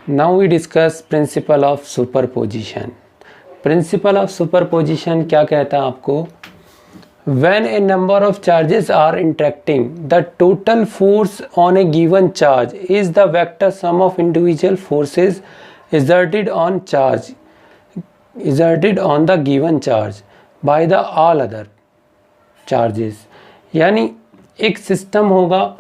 Now we discuss principle of superposition. Principle of superposition क्या कहता है आपको? When a number of charges are interacting, the total force on a given charge is the vector sum of individual forces exerted on the given charge by the all other charges। यानी एक system होगा,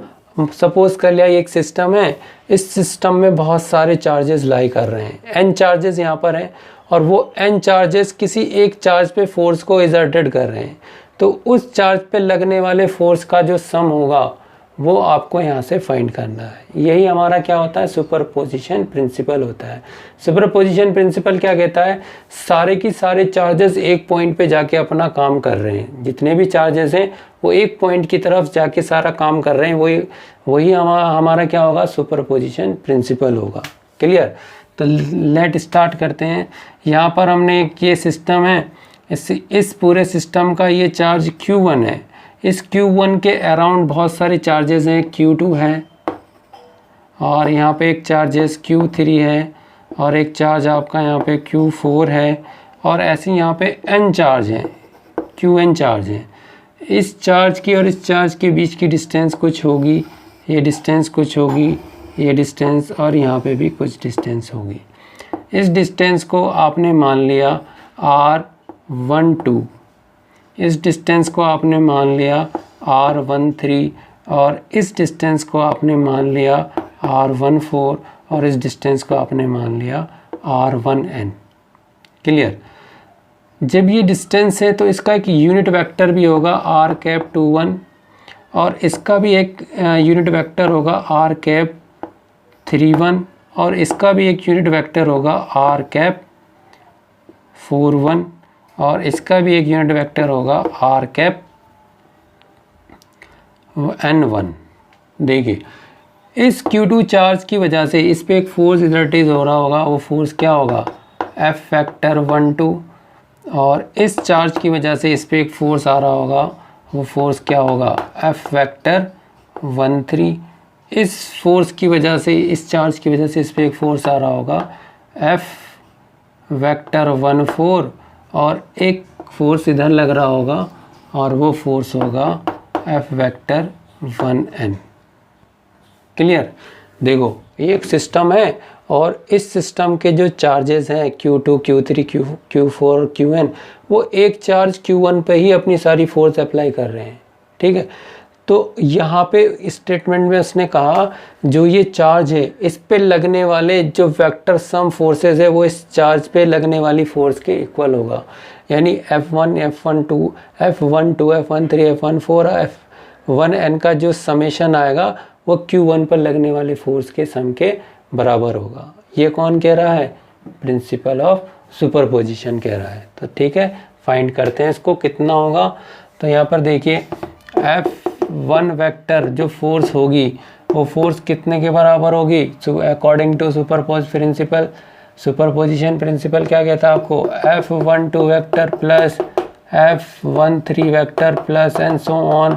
suppose कर लिया एक system है, इस system में बहुत सारे चार्जेस लाई कर रहे हैं, n चार्जेस यहाँ पर हैं और वो n चार्जेस किसी एक चार्ज पे फोर्स को एक्सर्टेड कर रहे हैं, तो उस चार्ज पे लगने वाले फोर्स का जो सम होगा वो आपको यहाँ से फाइंड करना है। यही हमारा क्या होता है? सुपरपोजिशन प्रिंसिपल होता है। सुपरपोजिशन प्रिंसिपल क्या कहता है? सारे की सारे चार्जेस एक पॉइंट पे जाके अपना काम कर रहे हैं, जितने भी चार्जेस हैं वो एक पॉइंट की तरफ जाके सारा काम कर रहे हैं, वही हमारा क्या होगा? सुपरपोजिशन प्रिंसिपल होगा। क्लियर? तो लेट स्टार्ट करते हैं। यहाँ पर हमने एक ये सिस्टम है, इस पूरे सिस्टम का ये चार्ज Q1 है। इस Q1 के अराउंड बहुत सारे चार्जेस हैं, Q2 है और यहाँ पे एक चार्जेस Q3 है और एक चार्ज आपका यहाँ पे Q4 है और ऐसे यहाँ पे N चार्ज हैं, Qn चार्ज हैं। इस चार्ज की और इस चार्ज के बीच की डिस्टेंस कुछ होगी, ये डिस्टेंस कुछ होगी, ये डिस्टेंस और यहाँ पे भी कुछ डिस्टेंस होगी। इस डिस्टेंस को आपने मान लिया R12, इस डिस्टेंस को आपने मान लिया R13 और इस डिस्टेंस को आपने मान लिया R14 और इस डिस्टेंस को आपने मान लिया R1n। क्लियर? जब ये डिस्टेंस है तो इसका एक यूनिट वेक्टर भी होगा R21 और इसका भी एक यूनिट वेक्टर होगा R31 और इसका भी एक यूनिट वेक्टर होगा R41 और इसका भी एक यूनिट वेक्टर होगा Rn1। देखिए इस Q2 चार्ज की वजह से इस पे एक फोर्स एक्सर्टेड हो रहा होगा, वो फोर्स क्या होगा? F वेक्टर 12 और इस चार्ज की वजह से इस पे एक फोर्स आ रहा होगा, वो फोर्स क्या होगा? F vector 13। इस फोर्स की वजह से, इस चार्ज की वजह से इस पे एक फोर्स आ रहा होगा F वेक्टर 14 और एक फोर्स इधर लग रहा होगा और वो फोर्स होगा F वेक्टर 1n। क्लियर? देखो ये एक सिस्टम है और इस सिस्टम के जो चार्जेस हैं Q2, Q3, Q4 और Qn, वो एक चार्ज Q1 पे ही अपनी सारी फोर्स अप्लाई कर रहे हैं। ठीक है? तो यहाँ पे स्टेटमेंट में उसने कहा जो ये चार्ज है इस पे लगने वाले जो वेक्टर सम फोर्सेस है वो इस चार्ज पे लगने वाली फोर्स के इक्वल होगा। यानी F1, F12, F13, F14, F1n का जो समेशन आएगा वो Q1 पर लगने वाले फोर्स के सम के बराबर होगा। ये कौन कह रहा है? प्रिंसिपल ऑफ सुपरपोजिशन कह रहा है। तो ठीक है, फाइंड करते हैं इसको कितना होगा। तो यहाँ पर देखिए F1 वेक्टर जो फोर्स होगी वो फोर्स कितने के बराबर होगी? अकॉर्डिंग टू सुपरपोजिशन प्रिंसिपल क्या कहता है आपको? F12 vector plus F13 vector plus and so on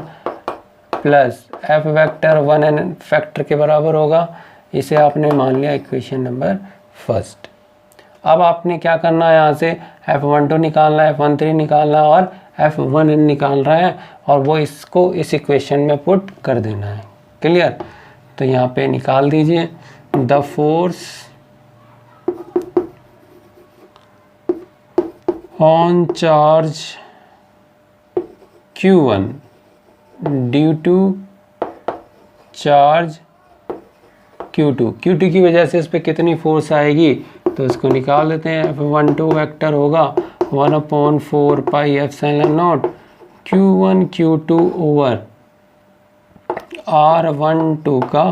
plus F vector 1n factor के बराबर होगा। इसे आपने मान लिया इक्वेशन नंबर फर्स्ट। अब आपने क्या करना है? यहाँ से F12 निकालना है, F13 निकालना है और F1n निकाल रहा है और वो इसको इस इक्वेशन में पुट कर देना है। क्लियर? तो यहाँ पे निकाल दीजिए। The force on charge Q1 due to charge Q2 की वजह से इस पर कितनी फोर्स आएगी तो इसको निकाल लेते हैं। F12 वेक्टर होगा 1/4 pi epsilon not Q1 Q2 over R12 का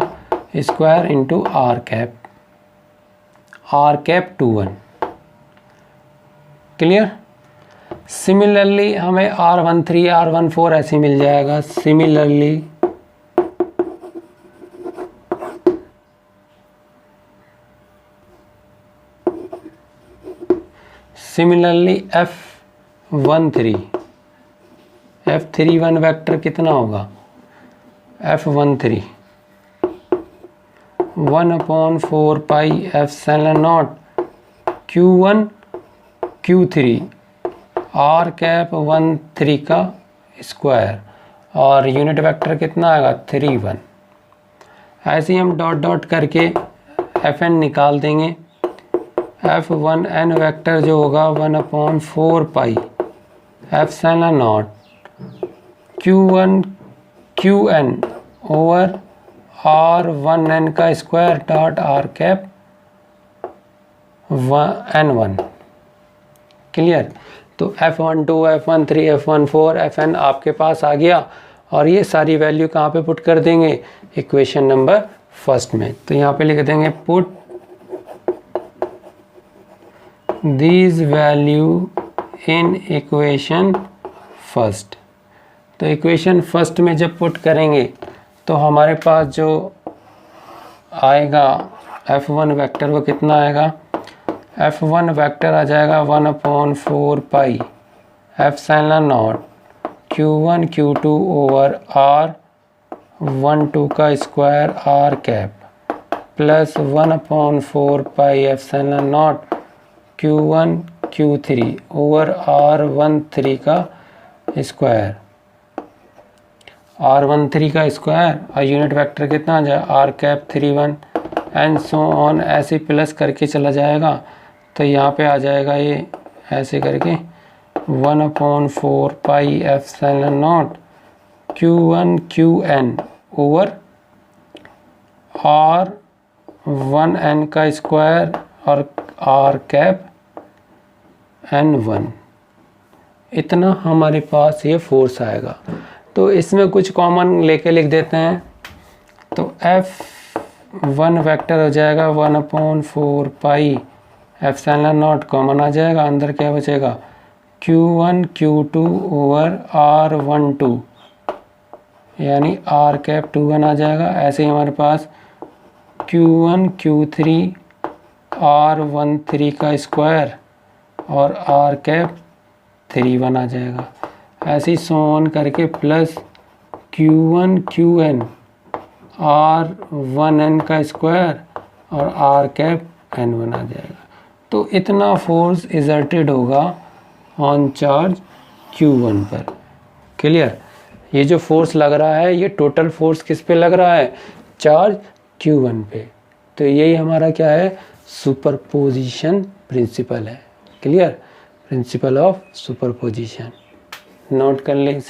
square into R cap 21। Clear? Similarly हमें R13, R14 ऐसे मिल जाएगा। सिमिलरली F31 वेक्टर कितना होगा? F13 1/4 pi epsilon not Q1 Q3 R cap 1 3 का स्क्वायर, और यूनिट वेक्टर कितना आएगा 3 1। ऐसे ही हम डॉट डॉट करके Fn निकाल देंगे। F1n वेक्टर जो होगा 1/4 pi epsilon not Q1 Qn over R1n का square dot R cap n1। Clear. तो F12 F13 F14 Fn आपके पास आ गया, और ये सारी वैल्यू कहाँ पे पुट कर देंगे, इक्वेशन नंबर फर्स्ट में। तो यहाँ पे लिख देंगे put these value in equation first. तो इक्वेशन फर्स्ट में जब पुट करेंगे तो हमारे पास जो आएगा F1 वेक्टर वो कितना आएगा, F1 वेक्टर आ जाएगा 1/4 pi epsilon not Q1 Q2 over R12 का square R cap plus 1/4 pi epsilon not Q1 Q3 over R13 का स्क्वायर, R13 का स्क्वायर और यूनिट वेक्टर कितना आ जाए R cap 3 1 and so on, ऐसे प्लस करके चला जाएगा। तो यहाँ पे आ जाएगा ये ऐसे करके 1/4 pi epsilon not Q1 Qn over R1n का स्क्वायर और R कैप n1। इतना हमारे पास ये फोर्स आएगा। तो इसमें कुछ कॉमन लेके लिख देते हैं। तो F1 वेक्टर हो जाएगा 1/4 पाई एप्सिलॉन नॉट, कॉमन आ जाएगा, अंदर क्या बचेगा Q1 Q2 ओवर R12 यानी R कैप 2 1 आ जाएगा। ऐसे ही हमारे पास Q1 Q3 R13 का स्क्वायर और R कैप 3 1 आ जाएगा। ऐसे ही सो ऑन करके प्लस Q1 Qn R1n का स्क्वायर और R कैप n1 आ जाएगा। तो इतना फोर्स एक्सर्टेड होगा ऑन चार्ज Q1 पर। क्लियर। ये जो फोर्स लग रहा है ये टोटल फोर्स किस पे लग रहा है, चार्ज Q1 पे। तो यही हमारा क्या है, सुपरपोजिशन प्रिंसिपल है। Clear, principal of superposition. Note कर लें इसे।